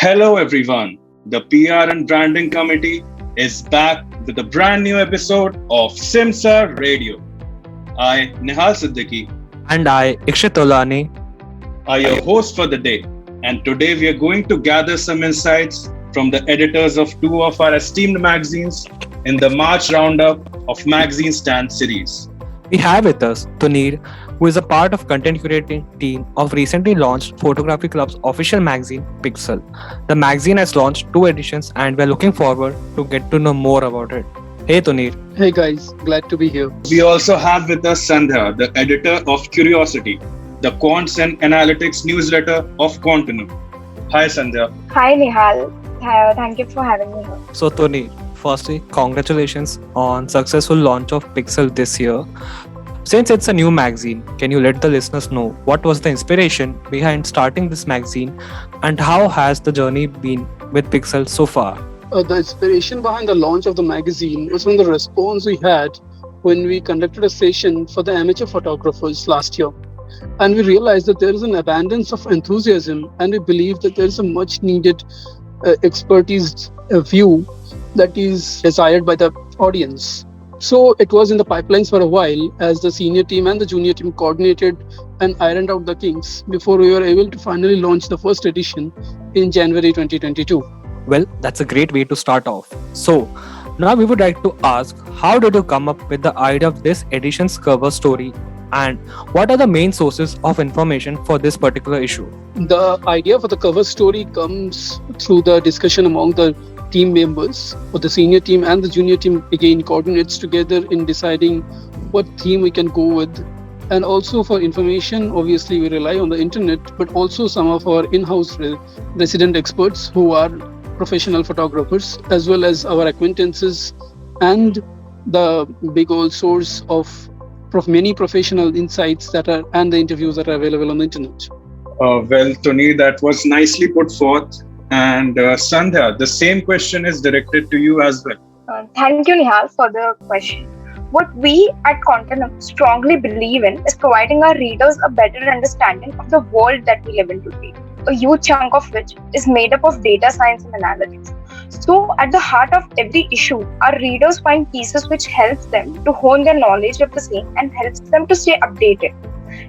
Hello everyone. The PR and Branding Committee is back with a brand new episode of SIMSR Radio. I, Nihal Siddiqui, And I, Ikshit Tolani. are your host for the day. And today we are going to gather some insights from the editors of two of our esteemed magazines in the March roundup of Magazine Stand series. We have with us Tunir, who is a part of content curating team of recently launched Photography Club's official magazine, Pixel. The magazine has launched 2 editions and we're looking forward to get to know more about it. Hey Tunir. Hey guys, glad to be here. We also have with us Sandhya, the editor of Quriosity, the Quants and Analytics newsletter of Quantinuum. Hi Sandhya. Hi Nihal, thank you for having me here. So Tunir, firstly, congratulations on successful launch of Pixel this year. Since it's a new magazine, can you let the listeners know what was the inspiration behind starting this magazine and how has the journey been with Pixel so far? The inspiration behind the launch of the magazine was from the response we had when we conducted a session for the amateur photographers last year. And we realized that there is an abundance of enthusiasm, and we believe that there is a much needed expertise view that is desired by the audience. So it was in the pipelines for a while as the senior team and the junior team coordinated and ironed out the kinks before we were able to finally launch the first edition in January 2022. Well, that's a great way to start off. So, now we would like to ask, how did you come up with the idea of this edition's cover story and what are the main sources of information for this particular issue? The idea for the cover story comes through the discussion among the team members, or the senior team and the junior team again coordinates together in deciding what theme we can go with. And also for information, obviously we rely on the internet, but also some of our in-house resident experts who are professional photographers, as well as our acquaintances and the big old source of many professional insights that are and the interviews that are available on the internet. Well, Tony, that was nicely put forth. And Sandhya, the same question is directed to you as well. Thank you Nihal for the question. What we at Quantinuum strongly believe in is providing our readers a better understanding of the world that we live in today, a huge chunk of which is made up of data science and analytics. So at the heart of every issue, our readers find pieces which helps them to hone their knowledge of the same and helps them to stay updated.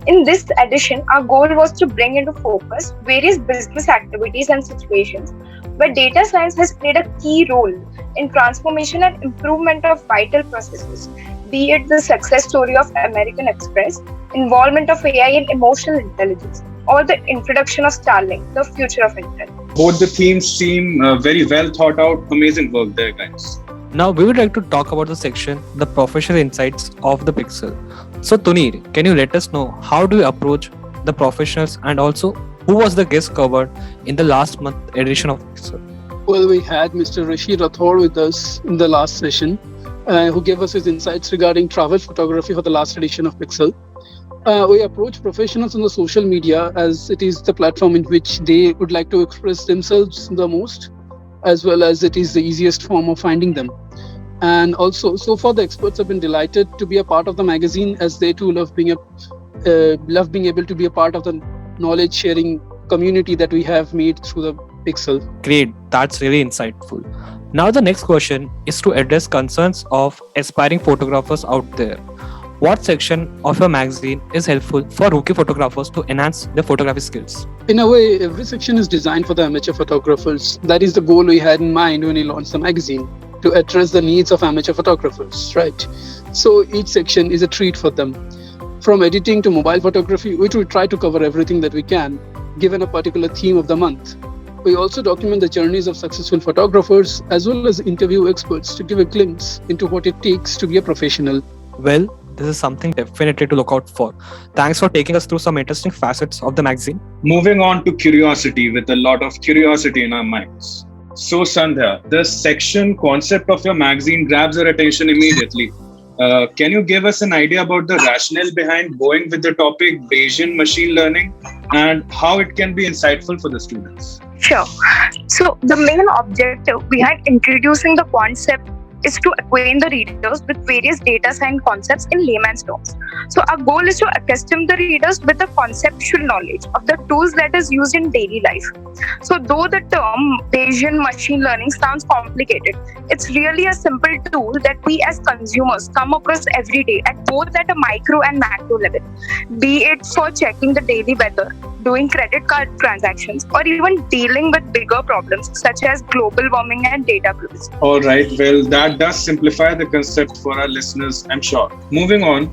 In this edition, our goal was to bring into focus various business activities and situations where data science has played a key role in transformation and improvement of vital processes, be it the success story of American Express, involvement of AI in emotional intelligence, or the introduction of Starlink, the future of internet. Both the themes seem very well thought out. Amazing work there, guys. Now we would like to talk about the section, the professional insights of the Pixel. So Tunir, can you let us know how do you approach the professionals and also who was the guest covered in the last month edition of Pixel? Well, we had Mr. Rashid Rathore with us in the last session, who gave us his insights regarding travel photography for the last edition of Pixel. We approach professionals on the social media as it is the platform in which they would like to express themselves the most, as well as it is the easiest form of finding them. And also, so far the experts have been delighted to be a part of the magazine, as they too love being able to be a part of the knowledge sharing community that we have made through the Pixel. Great, that's really insightful. Now the next question is to address concerns of aspiring photographers out there. What section of your magazine is helpful for rookie photographers to enhance their photography skills? In a way, every section is designed for the amateur photographers. That is the goal we had in mind when we launched the magazine, to address the needs of amateur photographers, right? So each section is a treat for them. From editing to mobile photography, which we try to cover everything that we can, given a particular theme of the month. We also document the journeys of successful photographers as well as interview experts to give a glimpse into what it takes to be a professional. Well, this is something definitely to look out for. Thanks for taking us through some interesting facets of the magazine. Moving on to curiosity with a lot of curiosity in our minds. So Sandhya, the section concept of your magazine grabs our attention immediately. Can you give us an idea about the rationale behind going with the topic Bayesian machine learning and how it can be insightful for the students? Sure. So the main objective behind introducing the concept is to acquaint the readers with various data science concepts in layman's terms. So our goal is to accustom the readers with the conceptual knowledge of the tools that is used in daily life. So though the term Bayesian machine learning sounds complicated, it's really a simple tool that we as consumers come across every day at both at a micro and macro level, be it for checking the daily weather, doing credit card transactions, or even dealing with bigger problems such as global warming and data privacy. All right, well, that does simplify the concept for our listeners, I'm sure. Moving on,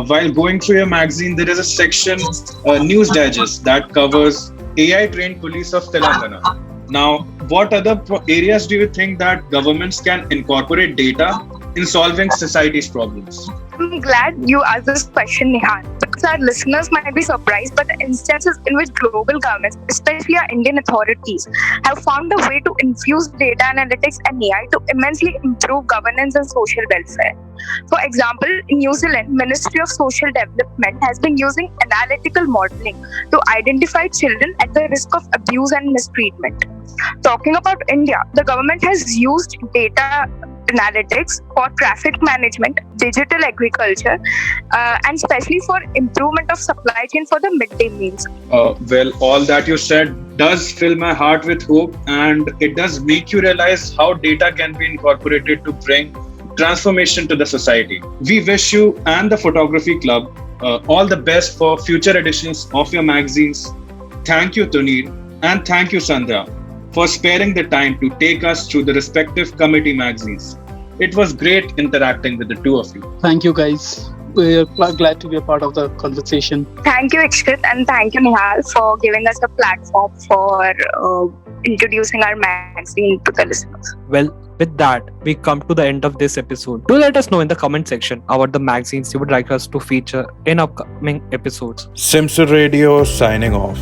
while going through your magazine, there is a section, News Digest, that covers AI-trained police of Telangana. Now, what other areas do you think that governments can incorporate data in solving society's problems? I'm glad you asked this question, Nihal, because our listeners might be surprised by the instances in which global governments, especially our Indian authorities, have found a way to infuse data analytics and AI to immensely improve governance and social welfare. For example, in New Zealand, Ministry of Social Development has been using analytical modeling to identify children at the risk of abuse and mistreatment. Talking about India, the government has used data analytics for traffic management, digital agriculture, and especially for improvement of supply chain for the midday meals. Well, all that you said does fill my heart with hope, and it does make you realize how data can be incorporated to bring transformation to the society. We wish you and the Photography Club all the best for future editions of your magazines. Thank you, Tolani, and thank you, Sandhya, for sparing the time to take us through the respective committee magazines. It was great interacting with the two of you. Thank you, guys. We're glad to be a part of the conversation. Thank you, Ikshit, and thank you, Nihal, for giving us a platform for introducing our magazine to the listeners. Well, with that, we come to the end of this episode. Do let us know in the comment section about the magazines you would like us to feature in upcoming episodes. SIMSR Radio signing off.